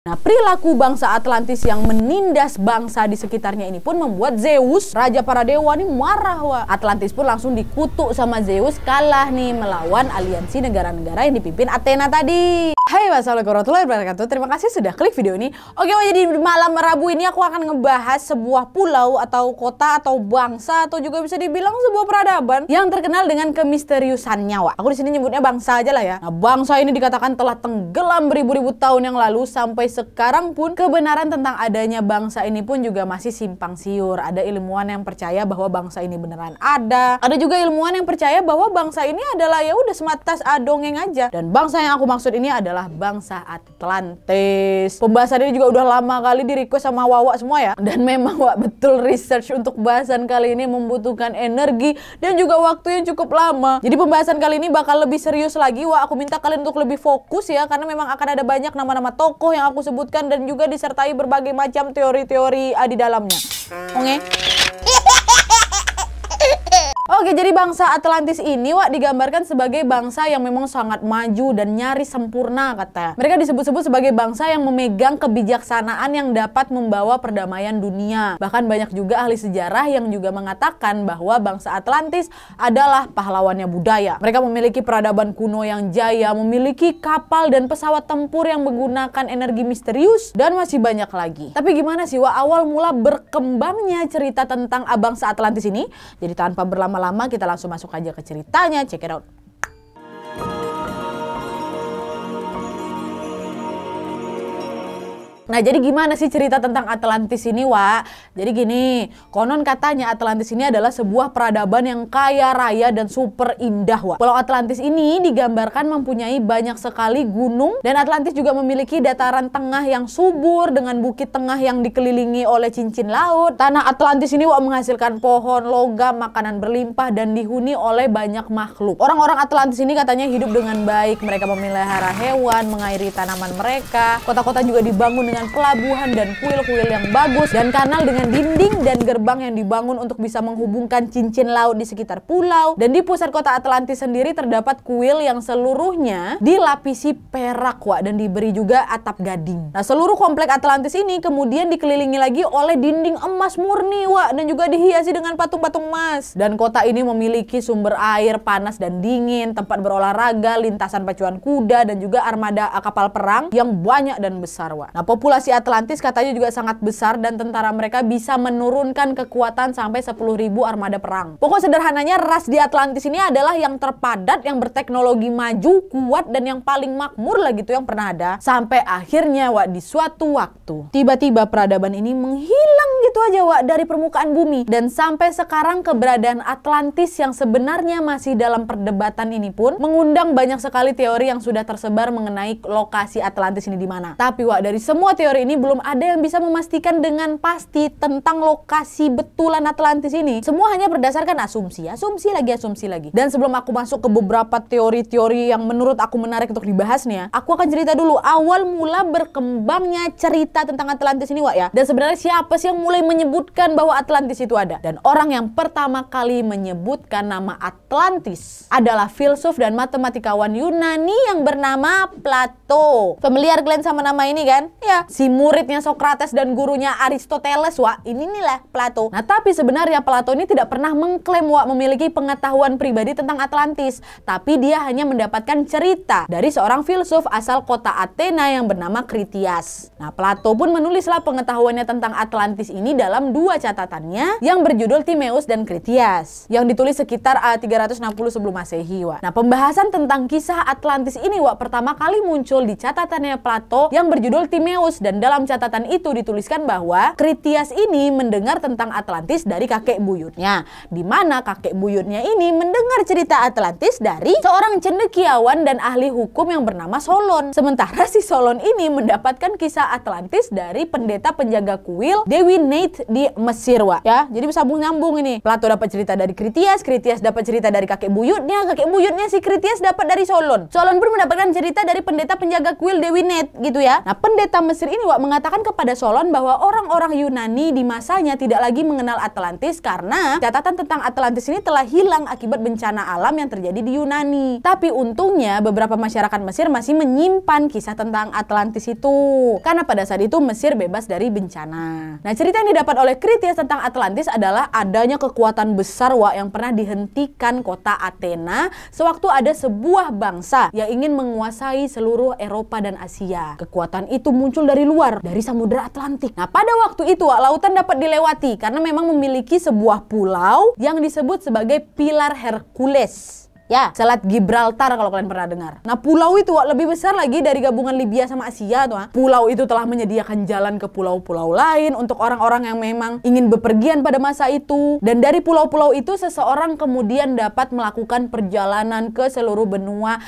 Nah, perilaku bangsa Atlantis yang menindas bangsa di sekitarnya ini pun membuat Zeus, raja para dewa, nih marah. Wah. Atlantis pun langsung dikutuk sama Zeus, kalah nih melawan aliansi negara-negara yang dipimpin Athena tadi. Hai, wassalamualaikum warahmatullahi wabarakatuh. Terima kasih sudah klik video ini. Oke, jadi malam Rabu ini aku akan ngebahas sebuah pulau atau kota atau bangsa atau juga bisa dibilang sebuah peradaban yang terkenal dengan kemisteriusannya. Wah. Aku di sini nyebutnya bangsa aja lah ya. Nah, bangsa ini dikatakan telah tenggelam beribu-ribu tahun yang lalu sampai sekarang pun kebenaran tentang adanya bangsa ini pun juga masih simpang siur. Ada ilmuwan yang percaya bahwa bangsa ini beneran ada. Ada juga ilmuwan yang percaya bahwa bangsa ini adalah ya udah semata dongeng aja. Dan bangsa yang aku maksud ini adalah bangsa Atlantis. Pembahasan ini juga udah lama kali di request sama Wawa semua ya. Dan memang Wak, betul research untuk bahasan kali ini membutuhkan energi dan juga waktu yang cukup lama. Jadi pembahasan kali ini bakal lebih serius lagi. Wak, aku minta kalian untuk lebih fokus ya, karena memang akan ada banyak nama-nama tokoh yang aku sebutkan dan juga disertai berbagai macam teori-teori di dalamnya. Oke. Oke, jadi bangsa Atlantis ini Wak digambarkan sebagai bangsa yang memang sangat maju dan nyaris sempurna katanya. Mereka disebut-sebut sebagai bangsa yang memegang kebijaksanaan yang dapat membawa perdamaian dunia. Bahkan banyak juga ahli sejarah yang juga mengatakan bahwa bangsa Atlantis adalah pahlawannya budaya. Mereka memiliki peradaban kuno yang jaya, memiliki kapal dan pesawat tempur yang menggunakan energi misterius, dan masih banyak lagi. Tapi gimana sih Wak awal mula berkembangnya cerita tentang bangsa Atlantis ini? Jadi tanpa berlama-lama kita langsung masuk aja ke ceritanya. Check it out. Nah, jadi gimana sih cerita tentang Atlantis ini, Wak? Jadi gini, konon katanya Atlantis ini adalah sebuah peradaban yang kaya raya dan super indah, Wak. Pulau Atlantis ini digambarkan mempunyai banyak sekali gunung, dan Atlantis juga memiliki dataran tengah yang subur dengan bukit tengah yang dikelilingi oleh cincin laut. Tanah Atlantis ini, Wak, menghasilkan pohon, logam, makanan berlimpah, dan dihuni oleh banyak makhluk. Orang-orang Atlantis ini katanya hidup dengan baik. Mereka memelihara hewan, mengairi tanaman mereka. Kota-kota juga dibangun dengan pelabuhan dan kuil-kuil yang bagus, dan kanal dengan dinding dan gerbang yang dibangun untuk bisa menghubungkan cincin laut di sekitar pulau. Dan di pusat kota Atlantis sendiri terdapat kuil yang seluruhnya dilapisi perak, Wak, dan diberi juga atap gading. Nah, seluruh komplek Atlantis ini kemudian dikelilingi lagi oleh dinding emas murni, Wak, dan juga dihiasi dengan patung-patung emas. Dan kota ini memiliki sumber air panas dan dingin, tempat berolahraga, lintasan pacuan kuda, dan juga armada kapal perang yang banyak dan besar, Wak. Nah, populasi Atlantis katanya juga sangat besar, dan tentara mereka bisa menurunkan kekuatan sampai 10.000 armada perang. Pokok sederhananya ras di Atlantis ini adalah yang terpadat, yang berteknologi maju, kuat, dan yang paling makmur lah gitu yang pernah ada. Sampai akhirnya, Wak, di suatu waktu tiba-tiba peradaban ini menghilang gitu aja, Wak, dari permukaan bumi. Dan sampai sekarang keberadaan Atlantis yang sebenarnya masih dalam perdebatan ini pun mengundang banyak sekali teori yang sudah tersebar mengenai lokasi Atlantis ini di mana. Tapi, Wak, dari semua teori ini belum ada yang bisa memastikan dengan pasti tentang lokasi betulan Atlantis ini. Semua hanya berdasarkan asumsi lagi. Dan sebelum aku masuk ke beberapa teori-teori yang menurut aku menarik untuk dibahas nih ya, aku akan cerita dulu awal mula berkembangnya cerita tentang Atlantis ini, Wak, ya. Dan sebenarnya siapa sih yang mulai menyebutkan bahwa Atlantis itu ada? Dan orang yang pertama kali menyebutkan nama Atlantis adalah filsuf dan matematikawan Yunani yang bernama Plato. Familiar kalian sama nama ini kan? Ya, si muridnya Socrates dan gurunya Aristoteles, Wak. Ini nih lah Plato. Nah, tapi sebenarnya Plato ini tidak pernah mengklaim, Wak, memiliki pengetahuan pribadi tentang Atlantis. Tapi dia hanya mendapatkan cerita dari seorang filsuf asal kota Athena yang bernama Critias. Nah, Plato pun menulislah pengetahuannya tentang Atlantis ini dalam dua catatannya yang berjudul Timaeus dan Critias, yang ditulis sekitar 360 sebelum Masehi, Wak. Nah, pembahasan tentang kisah Atlantis ini, Wak, pertama kali muncul di catatannya Plato yang berjudul Timaeus, dan dalam catatan itu dituliskan bahwa Critias ini mendengar tentang Atlantis dari kakek buyutnya, di mana kakek buyutnya ini mendengar cerita Atlantis dari seorang cendekiawan dan ahli hukum yang bernama Solon. Sementara si Solon ini mendapatkan kisah Atlantis dari pendeta penjaga kuil Dewi Leonid di Mesir, Wak. Ya, jadi sambung-nyambung ini. Plato dapat cerita dari Kritias, Kritias dapat cerita dari kakek buyutnya si Kritias dapat dari Solon. Solon pun mendapatkan cerita dari pendeta penjaga kuil Dewi Net, gitu ya. Nah, pendeta Mesir ini, Wak, mengatakan kepada Solon bahwa orang-orang Yunani di masanya tidak lagi mengenal Atlantis karena catatan tentang Atlantis ini telah hilang akibat bencana alam yang terjadi di Yunani. Tapi untungnya beberapa masyarakat Mesir masih menyimpan kisah tentang Atlantis itu. Karena pada saat itu Mesir bebas dari bencana. Nah, cerita yang didapat oleh Kritias tentang Atlantis adalah adanya kekuatan besar, Wak, yang pernah dihentikan kota Athena sewaktu ada sebuah bangsa yang ingin menguasai seluruh Eropa dan Asia. Kekuatan itu muncul dari luar, dari Samudra Atlantik. Nah, pada waktu itu, Wak, lautan dapat dilewati karena memang memiliki sebuah pulau yang disebut sebagai Pilar Hercules. Ya, Selat Gibraltar kalau kalian pernah dengar. Nah, pulau itu, Wak, lebih besar lagi dari gabungan Libya sama Asia tuh. Pulau itu telah menyediakan jalan ke pulau-pulau lain untuk orang-orang yang memang ingin bepergian pada masa itu. Dan dari pulau-pulau itu seseorang kemudian dapat melakukan perjalanan ke seluruh benua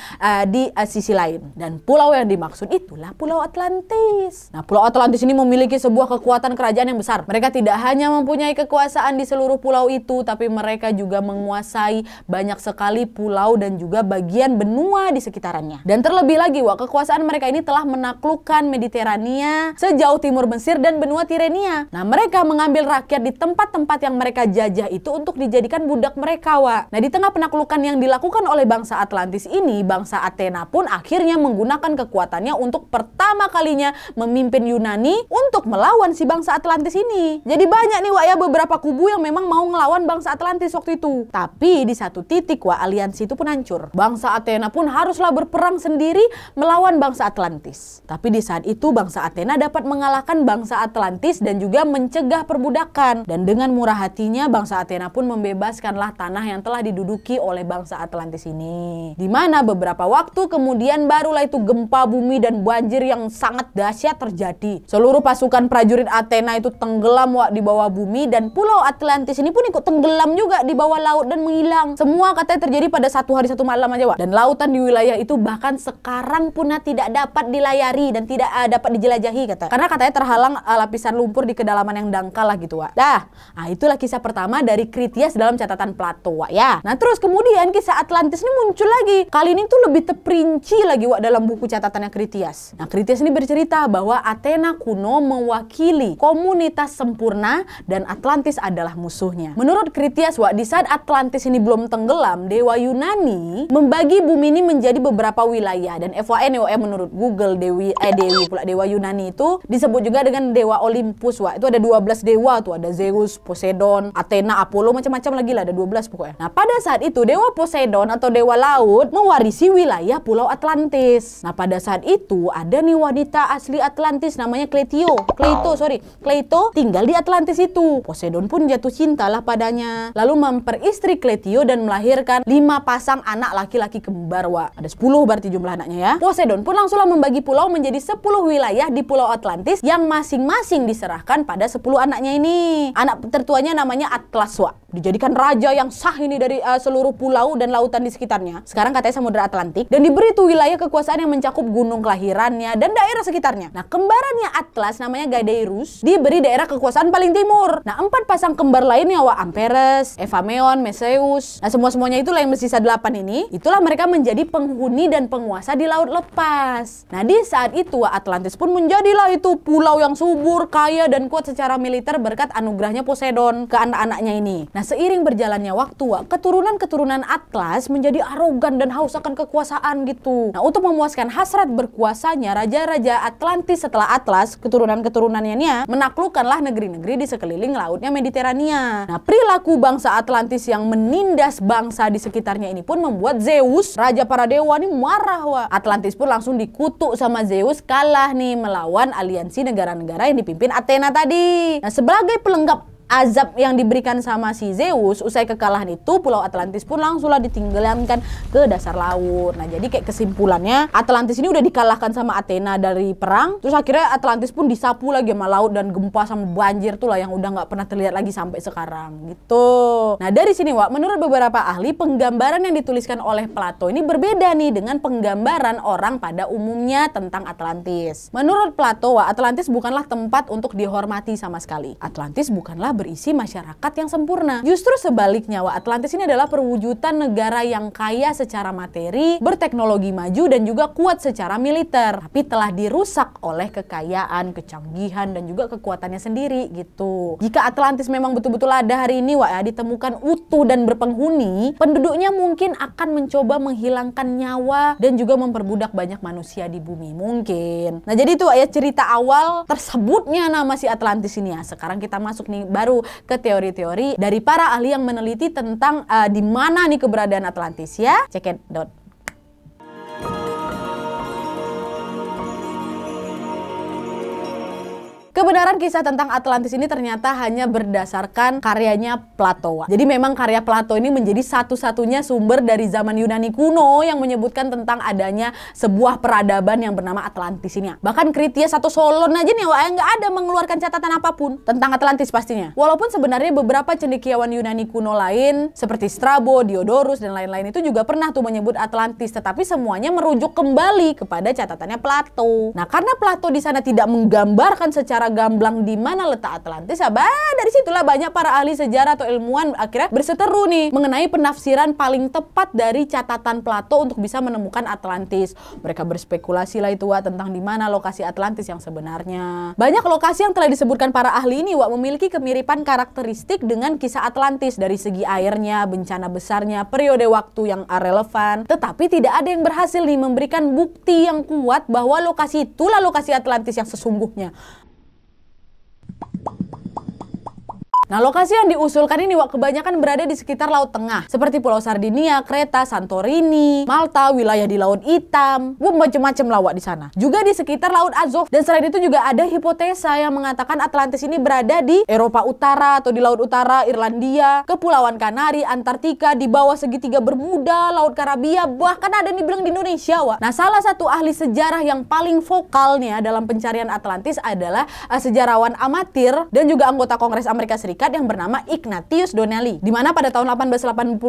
di sisi lain. Dan pulau yang dimaksud itulah Pulau Atlantis. Nah, Pulau Atlantis ini memiliki sebuah kekuatan kerajaan yang besar. Mereka tidak hanya mempunyai kekuasaan di seluruh pulau itu, tapi mereka juga menguasai banyak sekali pulau dan juga bagian benua di sekitarnya. Dan terlebih lagi, Wak, kekuasaan mereka ini telah menaklukkan Mediterania sejauh timur Mesir dan benua Tirenia. Nah, mereka mengambil rakyat di tempat-tempat yang mereka jajah itu untuk dijadikan budak mereka, Wak. Nah, di tengah penaklukan yang dilakukan oleh bangsa Atlantis ini, bangsa Athena pun akhirnya menggunakan kekuatannya untuk pertama kalinya memimpin Yunani untuk melawan si bangsa Atlantis ini. Jadi banyak nih, Wak, ya, beberapa kubu yang memang mau ngelawan bangsa Atlantis waktu itu. Tapi di satu titik, Wak, aliansi itu pun hancur. Bangsa Athena pun haruslah berperang sendiri melawan bangsa Atlantis. Tapi di saat itu bangsa Athena dapat mengalahkan bangsa Atlantis dan juga mencegah perbudakan. Dan dengan murah hatinya bangsa Athena pun membebaskanlah tanah yang telah diduduki oleh bangsa Atlantis ini. Dimana beberapa waktu kemudian barulah itu gempa bumi dan banjir yang sangat dahsyat terjadi. Seluruh pasukan prajurit Athena itu tenggelam, Wak, di bawah bumi, dan pulau Atlantis ini pun ikut tenggelam juga di bawah laut dan menghilang. Semua katanya terjadi pada satu hari satu malam aja, Wak. Dan lautan di wilayah itu bahkan sekarang pun tidak dapat dilayari dan tidak dapat dijelajahi, kata. Karena katanya terhalang lapisan lumpur di kedalaman yang dangkal lah gitu, Wak. Nah, itulah kisah pertama dari Kritias dalam catatan Plato, Wak, ya. Nah, terus kemudian kisah Atlantis ini muncul lagi. Kali ini tuh lebih terperinci lagi, Wak, dalam buku catatannya Kritias. Nah, Kritias ini bercerita bahwa Athena kuno mewakili komunitas sempurna dan Atlantis adalah musuhnya. Menurut Kritias, Wak, di saat Atlantis ini belum tenggelam, dewa Yunani membagi bumi ini menjadi beberapa wilayah. Dan FYI menurut Google dewa Yunani itu disebut juga dengan dewa Olympus, Wak. Itu ada 12 dewa tuh, ada Zeus, Poseidon, Athena, Apollo, macam-macam lagi lah, ada 12 pokoknya. Nah, pada saat itu dewa Poseidon atau dewa laut mewarisi wilayah Pulau Atlantis. Nah, pada saat itu ada nih wanita asli Atlantis namanya Kleito tinggal di Atlantis itu. Poseidon pun jatuh cinta lah padanya. Lalu memperistri Kleito dan melahirkan 5 pasang anak laki-laki kembar, Wak. Ada 10 berarti jumlah anaknya ya. Poseidon pun langsunglah membagi pulau menjadi 10 wilayah di Pulau Atlantis yang masing-masing diserahkan pada 10 anaknya ini. Anak tertuanya namanya Atlas, Wak. Dijadikan raja yang sah ini dari seluruh pulau dan lautan di sekitarnya. Sekarang katanya Samudra Atlantik. Dan diberi tuh wilayah kekuasaan yang mencakup gunung kelahirannya dan daerah sekitarnya. Nah, kembarannya Atlas namanya Gadeirus diberi daerah kekuasaan paling timur. Nah, 4 pasang kembar lainnya, Wak, Amperes, Evameon, Meseus. Nah, semuanya itulah yang bersisa 8 ini. Itulah mereka menjadi penghuni dan penguasa di laut lepas. Nah, di saat itu Atlantis pun menjadilah itu pulau yang subur, kaya dan kuat secara militer berkat anugerahnya Poseidon ke anak-anaknya ini. Nah, seiring berjalannya waktu, keturunan-keturunan Atlas menjadi arogan dan haus akan kekuasaan gitu. Nah, untuk memuaskan hasrat berkuasanya, raja-raja Atlantis setelah Atlas, keturunan-keturunannya menaklukkanlah negeri-negeri di sekeliling lautnya Mediterania. Nah, perilaku bangsa Atlantis yang menindas bangsa di sekitarnya ini pun membuat Zeus, raja para dewa ini marah, Wak. Atlantis pun langsung dikutuk sama Zeus, kalah nih melawan aliansi negara-negara yang dipimpin Athena tadi. Nah, sebagai pelengkap azab yang diberikan sama si Zeus, usai kekalahan itu Pulau Atlantis pun langsunglah ditinggalkan ke dasar laut. Nah, jadi kayak kesimpulannya Atlantis ini udah dikalahkan sama Athena dari perang, terus akhirnya Atlantis pun disapu lagi sama laut dan gempa sama banjir tuh lah yang udah nggak pernah terlihat lagi sampai sekarang gitu. Nah, dari sini Wak, menurut beberapa ahli, penggambaran yang dituliskan oleh Plato ini berbeda nih dengan penggambaran orang pada umumnya tentang Atlantis. Menurut Plato, Wak, Atlantis bukanlah tempat untuk dihormati sama sekali. Atlantis bukanlah berisi masyarakat yang sempurna. Justru sebaliknya, Wak, Atlantis ini adalah perwujudan negara yang kaya secara materi, berteknologi maju dan juga kuat secara militer, tapi telah dirusak oleh kekayaan, kecanggihan dan juga kekuatannya sendiri gitu. Jika Atlantis memang betul-betul ada hari ini, Wak, ya, ditemukan utuh dan berpenghuni, penduduknya mungkin akan mencoba menghilangkan nyawa dan juga memperbudak banyak manusia di bumi mungkin. Nah, jadi itu ya cerita awal tersebutnya nama si Atlantis ini ya. Sekarang kita masuk nih baru ke teori-teori dari para ahli yang meneliti tentang di mana nih keberadaan Atlantis ya. Cekidot. Kebenaran kisah tentang Atlantis ini ternyata hanya berdasarkan karyanya Plato. Jadi memang karya Plato ini menjadi satu-satunya sumber dari zaman Yunani kuno yang menyebutkan tentang adanya sebuah peradaban yang bernama Atlantis ini. Bahkan Critias atau Solon aja nih yang nggak ada mengeluarkan catatan apapun tentang Atlantis pastinya. Walaupun sebenarnya beberapa cendekiawan Yunani kuno lain seperti Strabo, Diodorus dan lain-lain itu juga pernah tuh menyebut Atlantis, tetapi semuanya merujuk kembali kepada catatannya Plato. Nah, karena Plato di sana tidak menggambarkan secara gamblang di mana letak Atlantis, dari situlah banyak para ahli sejarah atau ilmuwan akhirnya berseteru nih mengenai penafsiran paling tepat dari catatan Plato untuk bisa menemukan Atlantis. Mereka berspekulasi lah itu Wak tentang di mana lokasi Atlantis yang sebenarnya. Banyak lokasi yang telah disebutkan para ahli ini Wak memiliki kemiripan karakteristik dengan kisah Atlantis dari segi airnya, bencana besarnya, periode waktu yang relevan. Tetapi tidak ada yang berhasil nih memberikan bukti yang kuat bahwa lokasi itulah lokasi Atlantis yang sesungguhnya. Nah, lokasi yang diusulkan ini Wak kebanyakan berada di sekitar Laut Tengah, seperti Pulau Sardinia, Kreta, Santorini, Malta, wilayah di Laut Hitam, macam-macam lah Wak di sana. Juga di sekitar Laut Azov, dan selain itu juga ada hipotesa yang mengatakan Atlantis ini berada di Eropa Utara atau di Laut Utara, Irlandia, Kepulauan Kanari, Antartika, di bawah segitiga Bermuda, Laut Karibia, bahkan ada yang dibilang di Indonesia Wak. Nah, salah satu ahli sejarah yang paling vokalnya dalam pencarian Atlantis adalah sejarawan amatir dan juga anggota Kongres Amerika Serikat yang bernama Ignatius Donnelly, di mana pada tahun 1882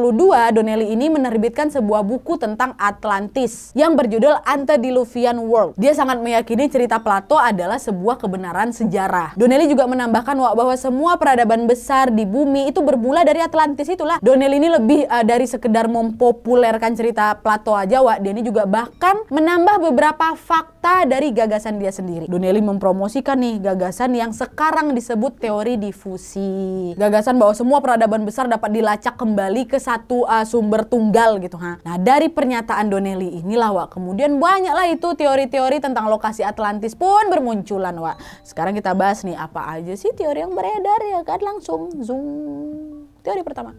Donnelly ini menerbitkan sebuah buku tentang Atlantis yang berjudul Antediluvian World. Dia sangat meyakini cerita Plato adalah sebuah kebenaran sejarah. Donnelly juga menambahkan bahwa semua peradaban besar di bumi itu bermula dari Atlantis itulah. Donnelly ini lebih dari sekedar mempopulerkan cerita Plato aja Wak. Dia ini juga bahkan menambah beberapa fakta dari gagasan dia sendiri. Donnelly mempromosikan nih gagasan yang sekarang disebut teori difusi. Gagasan bahwa semua peradaban besar dapat dilacak kembali ke satu sumber tunggal gitu. Nah, dari pernyataan Donnelly inilah Wak, kemudian banyaklah itu teori-teori tentang lokasi Atlantis pun bermunculan Wak. Sekarang kita bahas nih apa aja sih teori yang beredar ya kan, langsung zoom. Teori pertama.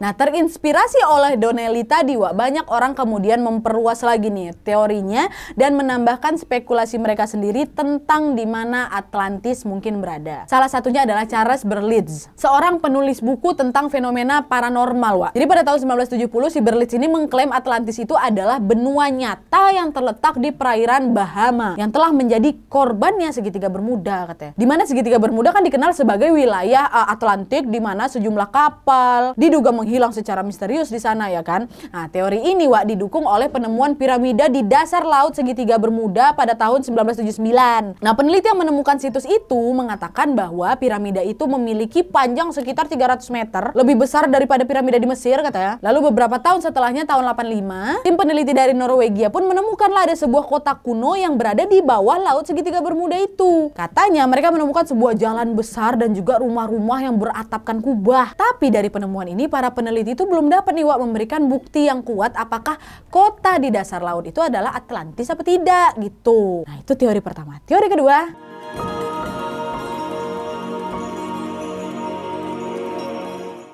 Nah, terinspirasi oleh Donnelly tadi Wak, banyak orang kemudian memperluas lagi nih teorinya dan menambahkan spekulasi mereka sendiri tentang di mana Atlantis mungkin berada. Salah satunya adalah Charles Berlitz, seorang penulis buku tentang fenomena paranormal Wak. Jadi pada tahun 1970 si Berlitz ini mengklaim Atlantis itu adalah benua nyata yang terletak di perairan Bahama yang telah menjadi korbannya segitiga Bermuda katanya. Di mana segitiga Bermuda kan dikenal sebagai wilayah Atlantik di mana sejumlah kapal diduga hilang secara misterius di sana ya kan. Nah, teori ini Wak didukung oleh penemuan piramida di dasar laut segitiga Bermuda pada tahun 1979. Nah, peneliti yang menemukan situs itu mengatakan bahwa piramida itu memiliki panjang sekitar 300 meter, lebih besar daripada piramida di Mesir katanya. Lalu beberapa tahun setelahnya tahun 85, tim peneliti dari Norwegia pun menemukanlah ada sebuah kota kuno yang berada di bawah laut segitiga Bermuda itu. Katanya mereka menemukan sebuah jalan besar dan juga rumah-rumah yang beratapkan kubah. Tapi dari penemuan ini para peneliti itu belum dapat nih Wak memberikan bukti yang kuat apakah kota di dasar laut itu adalah Atlantis apa tidak gitu. Nah, itu teori pertama. Teori kedua.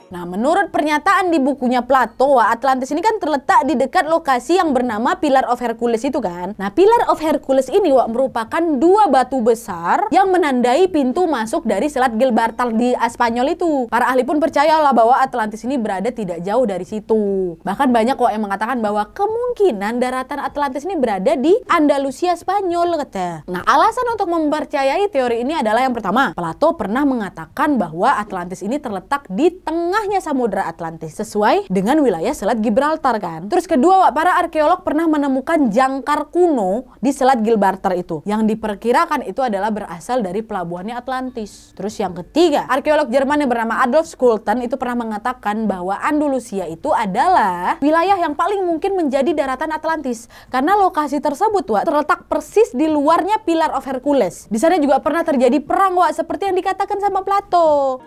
Nah, menurut pernyataan di bukunya Plato, Atlantis ini kan terletak di dekat lokasi yang bernama Pillar of Hercules itu kan. Nah, Pillar of Hercules ini merupakan dua batu besar yang menandai pintu masuk dari Selat Gibraltar di Spanyol itu. Para ahli pun percayalah bahwa Atlantis ini berada tidak jauh dari situ. Bahkan banyak yang mengatakan bahwa kemungkinan daratan Atlantis ini berada di Andalusia, Spanyol katanya. Nah, alasan untuk mempercayai teori ini adalah yang pertama, Plato pernah mengatakan bahwa Atlantis ini terletak di tengahnya Samudra Atlantis sesuai dengan wilayah Selat Gibraltar kan. Terus kedua, para arkeolog pernah menemukan jangkar kuno di Selat Gibraltar itu yang diperkirakan itu adalah berasal dari pelabuhannya Atlantis. Terus yang ketiga, arkeolog Jerman yang bernama Adolf Skulten itu pernah mengatakan bahwa Andalusia itu adalah wilayah yang paling mungkin menjadi daratan Atlantis karena lokasi tersebut terletak persis di luarnya Pillar of Hercules. Di sana juga pernah terjadi perang seperti yang dikatakan sama Plato.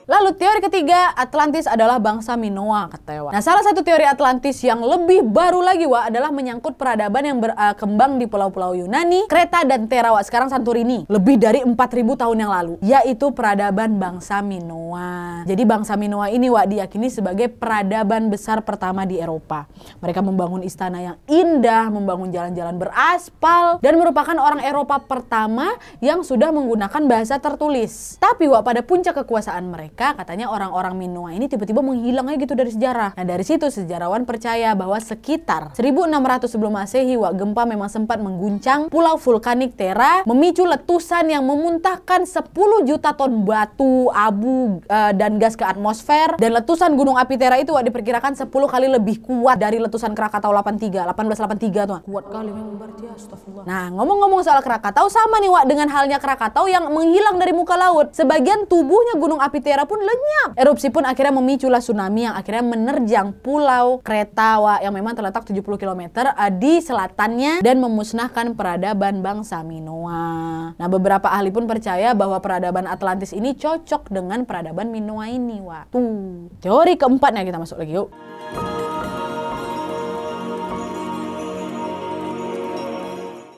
Lalu teori ketiga, Atlantis adalah bangsa Minoa katanya. Nah, salah satu teori Atlantis yang lebih baru lagi adalah menyangkut peradaban yang berkembang di pulau-pulau Yunani, Kreta dan Thera sekarang Santorini lebih dari 4000 tahun yang lalu, yaitu peradaban bangsa Minoa. Jadi bangsa Minoa ini diyakini sebagai peradaban besar pertama di Eropa. Mereka membangun istana yang indah, membangun jalan-jalan beraspal dan merupakan orang Eropa pertama yang sudah menggunakan bahasa tertulis. Tapi pada puncak kekuasaan mereka, katanya orang-orang Minoa ini tiba-tiba menghilang aja gitu dari sejarah. Nah, dari situ sejarawan percaya bahwa sekitar 1600 sebelum Masehi gempa memang sempat mengguncang pulau vulkanik Thera, memicu letusan yang memuntahkan 10 juta ton batu, abu, dan gas ke atmosfer. Dan letusan gunung api Thera itu diperkirakan 10 kali lebih kuat dari letusan Krakatau 1883 tuh. Kuat kali memang berarti, astagfirullah. Nah, ngomong-ngomong soal Krakatau, sama nih dengan halnya Krakatau yang menghilang dari muka laut. Sebagian tubuhnya gunung api Thera pun lenyap. Erupsi pun akhirnya memiculah tsunami yang akhirnya menerjang pulau Kreta yang memang terletak 70 km di selatannya dan memusnahkan peradaban bangsa Minoa. Nah, beberapa ahli pun percaya bahwa peradaban Atlantis ini cocok dengan peradaban Minoa ini. Tuh. Teori keempatnya kita masuk lagi yuk.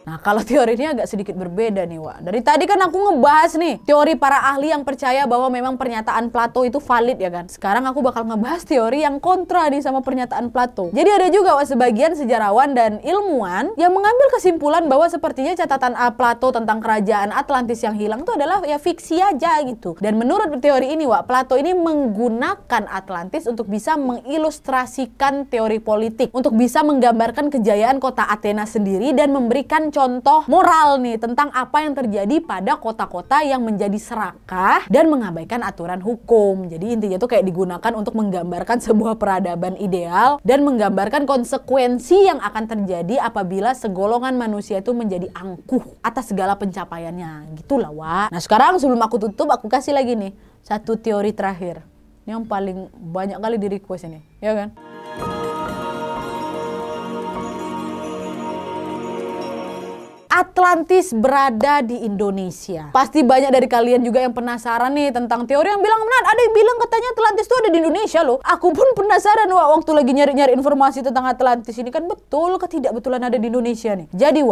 Nah, kalau teori ini agak sedikit berbeda nih, Dari tadi kan aku ngebahas nih teori para ahli yang percaya bahwa memang pernyataan Plato itu valid ya kan. Sekarang aku bakal ngebahas teori yang kontra nih sama pernyataan Plato. Jadi ada juga sebagian sejarawan dan ilmuwan yang mengambil kesimpulan bahwa sepertinya catatan Plato tentang kerajaan Atlantis yang hilang itu adalah fiksi aja gitu. Dan menurut teori ini, Plato ini menggunakan Atlantis untuk bisa mengilustrasikan teori politik, untuk bisa menggambarkan kejayaan kota Athena sendiri dan memberikan contoh moral nih tentang apa yang terjadi pada kota-kota yang menjadi serakah dan mengabaikan aturan hukum. Jadi intinya tuh kayak digunakan untuk menggambarkan sebuah peradaban ideal dan menggambarkan konsekuensi yang akan terjadi apabila segolongan manusia itu menjadi angkuh atas segala pencapaiannya. Gitulah, Nah, sekarang sebelum aku tutup, aku kasih lagi nih satu teori terakhir. Ini yang paling banyak kali di request ini, ya kan? Atlantis berada di Indonesia. Pasti banyak dari kalian juga yang penasaran nih tentang teori yang bilang, ada yang bilang katanya Atlantis itu ada di Indonesia loh. Aku pun penasaran waktu lagi nyari-nyari informasi tentang Atlantis ini kan betul ketidakbetulan ada di Indonesia nih. Jadi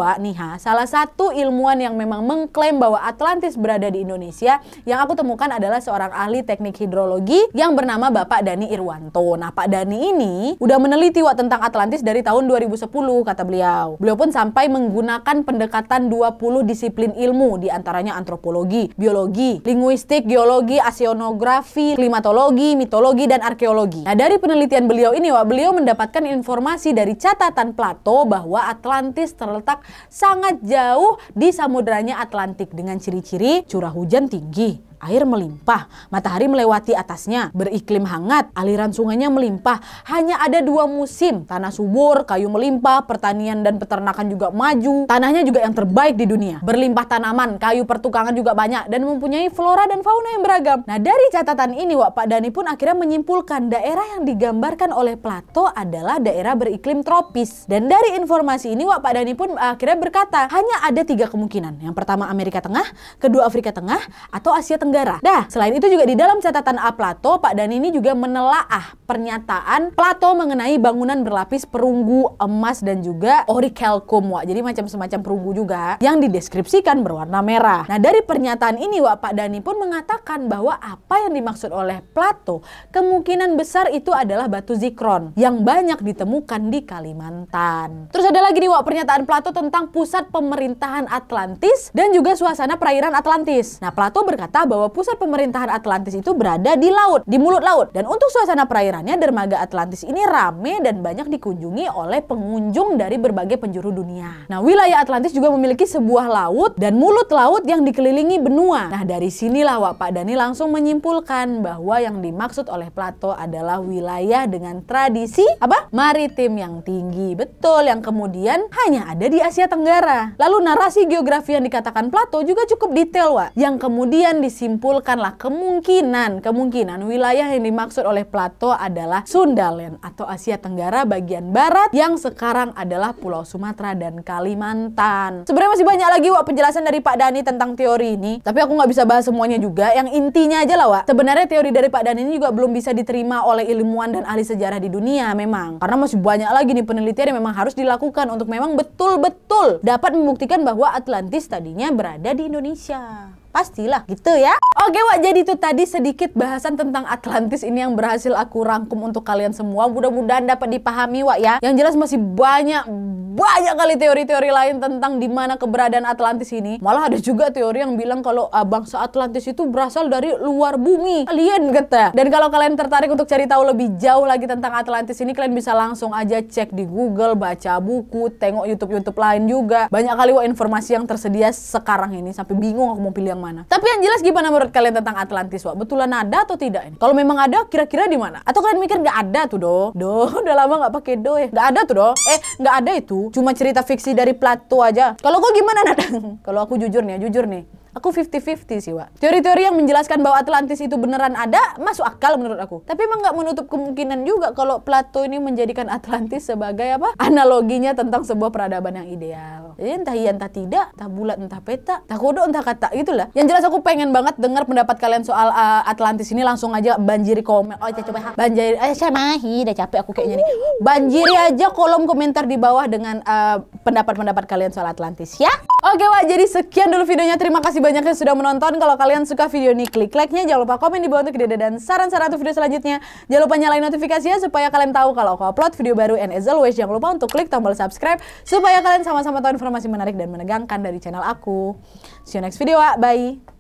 salah satu ilmuwan yang memang mengklaim bahwa Atlantis berada di Indonesia yang aku temukan adalah seorang ahli teknik hidrologi yang bernama Bapak Dani Irwanto. Nah, Pak Dani ini udah meneliti tentang Atlantis dari tahun 2010 kata beliau. Beliau pun sampai menggunakan pendekatan 20 disiplin ilmu, diantaranya antropologi, biologi, linguistik, geologi, oseanografi, klimatologi, mitologi, dan arkeologi. Nah, dari penelitian beliau ini, beliau mendapatkan informasi dari catatan Plato bahwa Atlantis terletak sangat jauh di samudranya Atlantik dengan ciri-ciri curah hujan tinggi, air melimpah, matahari melewati atasnya, beriklim hangat, aliran sungainya melimpah. Hanya ada 2 musim, tanah subur, kayu melimpah, pertanian dan peternakan juga maju. Tanahnya juga yang terbaik di dunia. Berlimpah tanaman, kayu pertukangan juga banyak, dan mempunyai flora dan fauna yang beragam. Nah, dari catatan ini, Pak Dani pun akhirnya menyimpulkan daerah yang digambarkan oleh Plato adalah daerah beriklim tropis. Dan dari informasi ini, Pak Dani pun akhirnya berkata, hanya ada 3 kemungkinan. Yang pertama Amerika Tengah, kedua Afrika Tengah, atau Asia Tenggara. Tenggara. Dah, selain itu juga di dalam catatan A Plato, Pak Dhani ini juga menelaah pernyataan Plato mengenai bangunan berlapis perunggu, emas, dan juga orichalcum, Wak. Jadi macam semacam perunggu juga yang dideskripsikan berwarna merah. Nah, dari pernyataan ini, Wak, Pak Dhani pun mengatakan bahwa apa yang dimaksud oleh Plato kemungkinan besar itu adalah batu zikron yang banyak ditemukan di Kalimantan. Terus ada lagi nih, Wak, pernyataan Plato tentang pusat pemerintahan Atlantis dan juga suasana perairan Atlantis. Nah, Plato berkata bahwa pusat pemerintahan Atlantis itu berada di laut, di mulut laut. Dan untuk suasana perairannya, dermaga Atlantis ini rame dan banyak dikunjungi oleh pengunjung dari berbagai penjuru dunia. Nah, wilayah Atlantis juga memiliki sebuah laut dan mulut laut yang dikelilingi benua. Nah, dari sinilah, Wak, Pak Dhani langsung menyimpulkan bahwa yang dimaksud oleh Plato adalah wilayah dengan tradisi maritim yang tinggi. Betul, yang kemudian hanya ada di Asia Tenggara. Lalu narasi geografi yang dikatakan Plato juga cukup detail, Wak, yang kemudian disimpulkanlah kemungkinan wilayah yang dimaksud oleh Plato adalah Sundaland atau Asia Tenggara bagian barat yang sekarang adalah Pulau Sumatera dan Kalimantan. Sebenarnya masih banyak lagi, Wak, penjelasan dari Pak Dhani tentang teori ini, tapi aku nggak bisa bahas semuanya juga. Yang intinya aja lah, Wak, sebenarnya teori dari Pak Dhani ini juga belum bisa diterima oleh ilmuwan dan ahli sejarah di dunia memang, karena masih banyak lagi nih penelitian yang memang harus dilakukan untuk memang betul-betul dapat membuktikan bahwa Atlantis tadinya berada di Indonesia. Pastilah gitu ya. Oke, Wak, jadi itu tadi sedikit bahasan tentang Atlantis ini yang berhasil aku rangkum untuk kalian semua. Mudah-mudahan dapat dipahami, Wak, ya. Yang jelas masih banyak kali teori-teori lain tentang di mana keberadaan Atlantis ini. Malah ada juga teori yang bilang kalau bangsa Atlantis itu berasal dari luar bumi, alien kata. Dan kalau kalian tertarik untuk cari tahu lebih jauh lagi tentang Atlantis ini, kalian bisa langsung aja cek di Google, baca buku, tengok YouTube lain juga. Banyak kali, Wak, informasi yang tersedia sekarang ini sampai bingung aku mau pilih yang mana. Tapi yang jelas, gimana menurut kalian tentang Atlantis, Wak? Betulan ada atau tidak ini? Kalau memang ada, kira-kira di mana? Atau kalian mikir nggak ada tuh, udah lama nggak pakai ya? Nggak ada tuh, nggak ada itu. Cuma cerita fiksi dari Plato aja. Kalau kau gimana, Nadang? Kalau aku jujur nih, aku 50-50 sih, Wak. Teori-teori yang menjelaskan bahwa Atlantis itu beneran ada masuk akal menurut aku. Tapi emang nggak menutup kemungkinan juga kalau Plato ini menjadikan Atlantis sebagai analoginya tentang sebuah peradaban yang ideal. Jadi entah iya entah tidak, entah bulat entah peta, entah kodok entah kata, gitulah. Yang jelas aku pengen banget dengar pendapat kalian soal Atlantis ini. Langsung aja banjiri komen. Oh, coba banjiri. Saya mahi, udah capek aku kayaknya nih. Banjiri aja kolom komentar di bawah dengan pendapat-pendapat kalian soal Atlantis ya. Oke, Wak, jadi sekian dulu videonya. Terima kasih banyak yang sudah menonton. Kalau kalian suka video ini, klik like-nya. Jangan lupa komen di bawah untuk ide dan saran-saran untuk video selanjutnya. Jangan lupa nyalain notifikasinya supaya kalian tahu kalau aku upload video baru. And as always, jangan lupa untuk klik tombol subscribe supaya kalian sama-sama tahu informasi menarik dan menegangkan dari channel aku. See you next video, Wak. Bye.